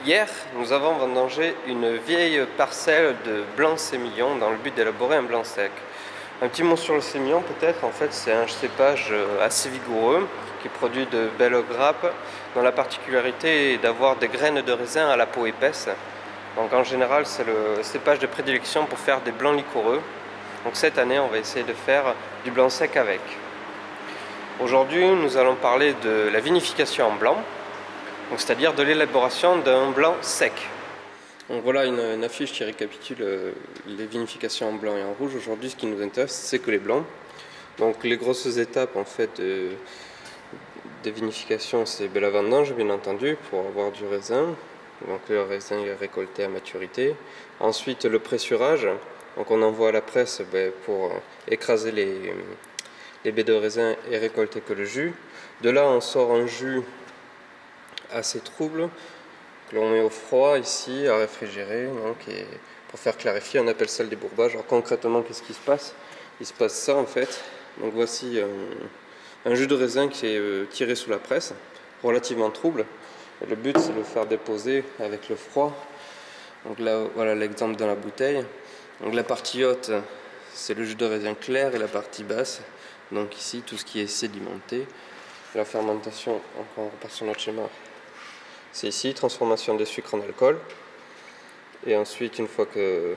Hier, nous avons vendangé une vieille parcelle de blanc sémillon dans le but d'élaborer un blanc sec. Un petit mot sur le sémillon peut-être, en fait c'est un cépage assez vigoureux qui produit de belles grappes dont la particularité est d'avoir des graines de raisin à la peau épaisse. Donc en général c'est le cépage de prédilection pour faire des blancs liquoreux. Donc cette année on va essayer de faire du blanc sec avec. Aujourd'hui nous allons parler de la vinification en blanc. C'est-à-dire de l'élaboration d'un blanc sec. Donc voilà une affiche qui récapitule les vinifications en blanc et en rouge. Aujourd'hui, ce qui nous intéresse, c'est que les blancs. Donc les grosses étapes en fait des vinifications, c'est la vendange bien entendu pour avoir du raisin. Donc le raisin est récolté à maturité. Ensuite le pressurage. Donc on envoie à la presse pour écraser les baies de raisin et récolter que le jus. De là on sort un jus assez trouble que l'on met au froid ici à réfrigérer, donc, et pour faire clarifier on appelle ça le débourbage. Alors concrètement qu'est-ce qui se passe? Il se passe ça en fait. Donc voici un jus de raisin qui est tiré sous la presse, relativement trouble, et le but c'est de le faire déposer avec le froid. Donc là voilà l'exemple dans la bouteille. Donc la partie haute c'est le jus de raisin clair et la partie basse, donc ici tout ce qui est sédimenté. La fermentation, donc on repart sur notre schéma. C'est ici, transformation des sucres en alcool. Et ensuite, une fois qu'il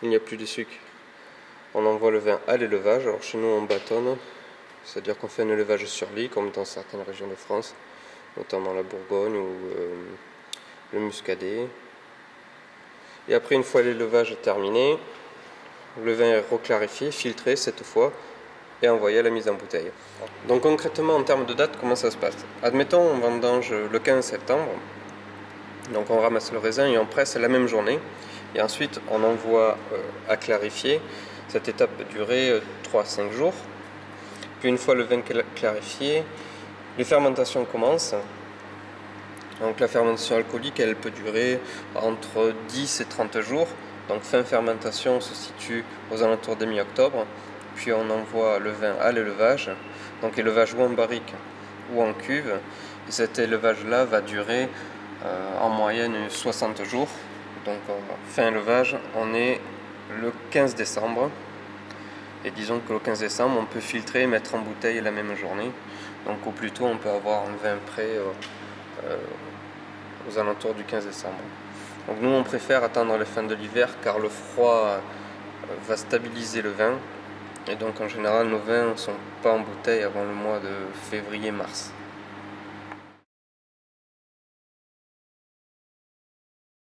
n'y a plus de sucre, on envoie le vin à l'élevage. Alors chez nous, on bâtonne, c'est-à-dire qu'on fait un élevage sur lit, comme dans certaines régions de France, notamment la Bourgogne ou le Muscadet. Et après, une fois l'élevage terminé, le vin est reclarifié, filtré cette fois, et envoyé à la mise en bouteille. Donc concrètement en termes de date, comment ça se passe? Admettons on vendange le 15 septembre, donc on ramasse le raisin et on presse la même journée, et ensuite on envoie à clarifier. Cette étape peut durer 3-5 jours. Puis une fois le vin clarifié, les fermentations commencent. Donc la fermentation alcoolique elle peut durer entre 10 et 30 jours. Donc fin fermentation se situe aux alentours de mi-octobre. Puis on envoie le vin à l'élevage, donc élevage ou en barrique ou en cuve. Et cet élevage-là va durer en moyenne 60 jours. Donc fin élevage, on est le 15 décembre. Et disons que le 15 décembre, on peut filtrer et mettre en bouteille la même journée. Donc au plus tôt, on peut avoir un vin prêt aux alentours du 15 décembre. Donc nous, on préfère attendre la fin de l'hiver car le froid va stabiliser le vin. Et donc en général nos vins ne sont pas en bouteille avant le mois de février-mars.